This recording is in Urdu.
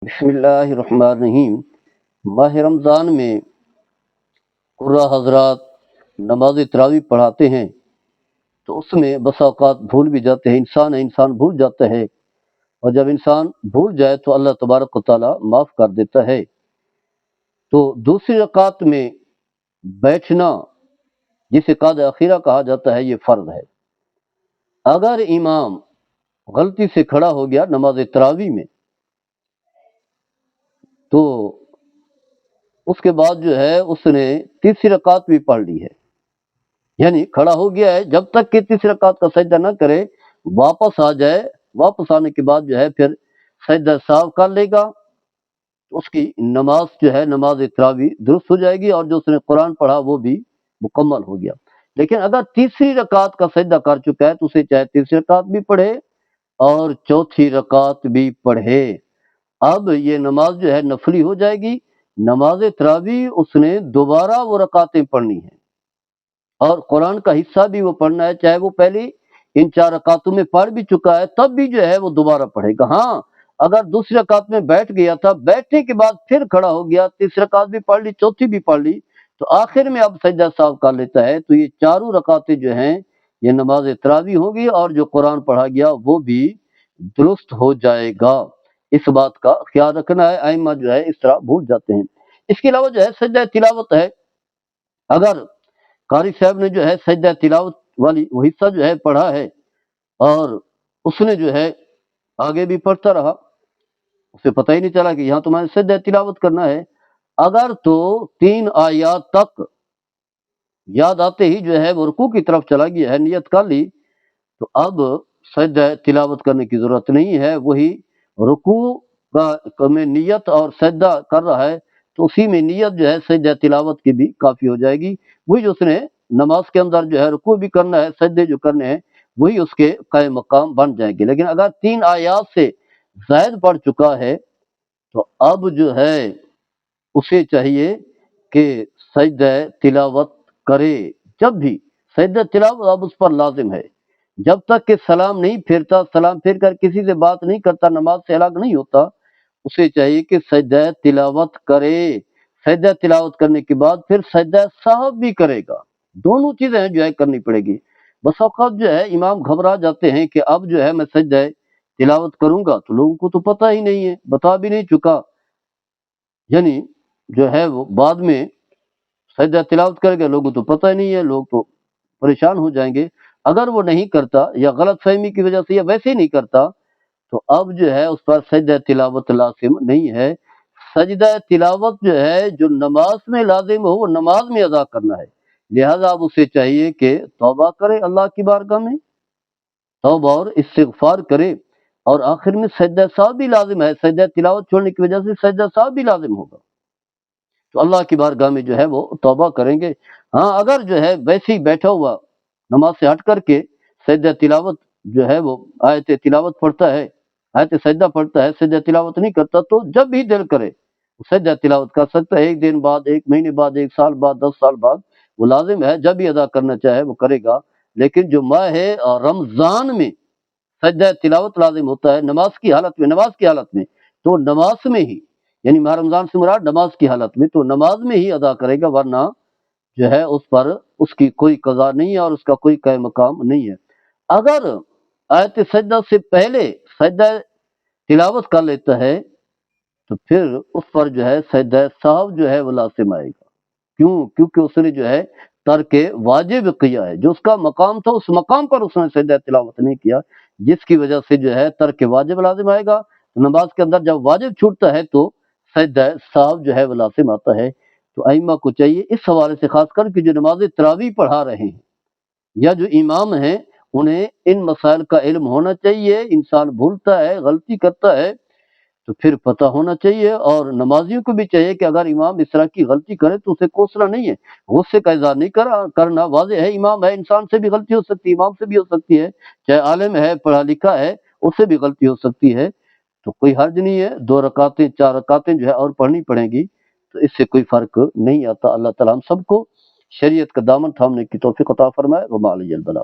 بسم اللہ الرحمن الرحیم۔ ماہ رمضان میں قرہ حضرات نماز تراویح پڑھاتے ہیں تو اس میں بسا اوقات بھول بھی جاتے ہیں، انسان بھول جاتا ہے، اور جب انسان بھول جائے تو اللہ تبارک و تعالیٰ معاف کر دیتا ہے۔ تو دوسری رکعت میں بیٹھنا جسے قعدہ اخیرہ کہا جاتا ہے، یہ فرض ہے۔ اگر امام غلطی سے کھڑا ہو گیا نماز تراویح میں تو اس کے بعد جو ہے اس نے تیسری رکعت بھی پڑھ لی ہے، یعنی کھڑا ہو گیا ہے، جب تک کہ تیسری رکعت کا سجدہ نہ کرے، واپس آ جائے، واپس آنے کے بعد جو ہے پھر سجدہ سہو کر لے گا، اس کی نماز جو ہے نماز تراویح درست ہو جائے گی، اور جو اس نے قرآن پڑھا وہ بھی مکمل ہو گیا۔ لیکن اگر تیسری رکعت کا سجدہ کر چکا ہے تو اسے چاہے تیسری رکعت بھی پڑھے اور چوتھی رکعت بھی پڑھے، اب یہ نماز جو ہے نفلی ہو جائے گی۔ نماز تراویح اس نے دوبارہ وہ رکعتیں پڑھنی ہیں، اور قرآن کا حصہ بھی وہ پڑھنا ہے، چاہے وہ پہلی ان 4 رکعتوں میں پڑھ بھی چکا ہے تب بھی جو ہے وہ دوبارہ پڑھے گا۔ ہاں، اگر دوسری رکعت میں بیٹھ گیا تھا، بیٹھنے کے بعد پھر کھڑا ہو گیا، تیسری رکعت بھی پڑھ لی، چوتھی بھی پڑھ لی، تو آخر میں اب سجدہ سہو کر لیتا ہے، تو یہ چاروں رکعتیں جو ہیں یہ نماز تراویح ہوگی، اور جو قرآن پڑھا گیا وہ بھی درست ہو جائے گا۔ اس بات کا خیال رکھنا ہے، ائمہ جو ہے اس طرح بھول جاتے ہیں۔ اس کے علاوہ جو ہے سجدہ تلاوت ہے، اگر قاری صاحب نے جو ہے سجدہ تلاوت والی وہ حصہ جو ہے پڑھا ہے، اور اس نے جو ہے آگے بھی پڑھتا رہا، اسے پتہ ہی نہیں چلا کہ یہاں تو میں نے سجدہ تلاوت کرنا ہے، اگر تو 3 آیات تک یاد آتے ہی جو ہے وہ رکوع کی طرف چلا گیا ہے، نیت کر لی، تو اب سجدہ تلاوت کرنے کی ضرورت نہیں ہے، وہی رکوع کا میں نیت اور سجدہ کر رہا ہے تو اسی میں نیت جو ہے سجدہ تلاوت کی بھی کافی ہو جائے گی، وہی جو اس نے نماز کے اندر جو ہے رکوع بھی کرنا ہے، سجدے جو کرنے ہیں وہی اس کے قائم مقام بن جائیں گے۔ لیکن اگر 3 آیات سے زائد پڑھ چکا ہے تو اب جو ہے اسے چاہیے کہ سجدہ تلاوت کرے، جب بھی سجدہ تلاوت اب اس پر لازم ہے، جب تک کہ سلام نہیں پھیرتا، سلام پھیر کر کسی سے بات نہیں کرتا، نماز سے الگ نہیں ہوتا، اسے چاہیے کہ سجدہ تلاوت کرے، سجدہ تلاوت کرنے کے بعد پھر سجدہ سہو بھی کرے گا، دونوں چیزیں جو ہے کرنی پڑے گی۔ بس اوقات جو ہے امام گھبرا جاتے ہیں کہ اب جو ہے میں سجدہ تلاوت کروں گا تو لوگوں کو تو پتہ ہی نہیں ہے، بتا بھی نہیں چکا، یعنی جو ہے وہ بعد میں سجدہ تلاوت کرے گا، لوگوں تو پتہ ہی نہیں ہے، لوگ تو پریشان ہو جائیں گے۔ اگر وہ نہیں کرتا یا غلط فہمی کی وجہ سے یا ویسے ہی نہیں کرتا تو اب جو ہے اس پر سجدہ تلاوت لازم نہیں ہے۔ سجدہ تلاوت جو ہے جو نماز میں لازم ہو وہ نماز میں ادا کرنا ہے، لہذا اب اسے چاہیے کہ توبہ کرے اللہ کی بارگاہ میں، توبہ اور استغفار کرے، اور آخر میں سجدہ سہو بھی لازم ہے، سجدہ تلاوت چھوڑنے کی وجہ سے سجدہ سہو بھی لازم ہوگا، تو اللہ کی بارگاہ میں جو ہے وہ توبہ کریں گے۔ ہاں، اگر جو ہے ویسے ہی بیٹھا ہوا نماز سے ہٹ کر کے سجدہ تلاوت جو ہے وہ آیت تلاوت پڑھتا ہے، آیت سجدہ پڑھتا ہے، سجدہ تلاوت نہیں کرتا، تو جب بھی دل کرے سجدہ تلاوت کر سکتا ہے، 1 دن بعد، 1 مہینے بعد، 1 سال بعد، 10 سال بعد، وہ لازم ہے، جب بھی ادا کرنا چاہے وہ کرے گا۔ لیکن جو ماہ رمضان میں سجدہ تلاوت لازم ہوتا ہے نماز کی حالت میں تو نماز میں ہی، یعنی ماہ رمضان سے مراد نماز کی حالت میں، تو نماز میں ہی ادا کرے گا، ورنہ جو ہے اس پر اس کی کوئی قضا نہیں ہے اور اس کا کوئی قائم مقام نہیں ہے۔ اگر آیت سجدہ سے پہلے سجدہ تلاوت کر لیتا ہے تو پھر اس پر جو ہے سجدہ سہو جو ہے وہ لازم آئے گا، کیونکہ اس نے جو ہے ترک واجب کیا ہے، جو اس کا مقام تھا اس مقام پر اس نے سجدہ تلاوت نہیں کیا، جس کی وجہ سے جو ہے ترک واجب لازم آئے گا۔ نماز کے اندر جب واجب چھوٹتا ہے تو سجدہ سہو جو ہے وہ لازم آتا ہے۔ تو ائمہ کو چاہیے اس حوالے سے، خاص کر کہ جو نماز تراویح پڑھا رہے ہیں یا جو امام ہیں، انہیں ان مسائل کا علم ہونا چاہیے، انسان بھولتا ہے، غلطی کرتا ہے تو پھر پتہ ہونا چاہیے، اور نمازیوں کو بھی چاہیے کہ اگر امام اس طرح کی غلطی کرے تو اسے کوسنا نہیں ہے، غصے کا اظہار نہیں کرنا، واضح ہے امام ہے، انسان سے بھی غلطی ہو سکتی ہے، امام سے بھی ہو سکتی ہے، چاہے عالم ہے، پڑھا لکھا ہے، اس سے بھی غلطی ہو سکتی ہے، تو کوئی حرج نہیں ہے، 2 رکعتیں 4 رکعتیں جو ہے اور پڑھنی پڑیں گی، تو اس سے کوئی فرق نہیں آتا۔ اللہ تعالیٰ ہم سب کو شریعت کا دامن تھامنے کی توفیق عطا فرمائے، وما علی البلاغ۔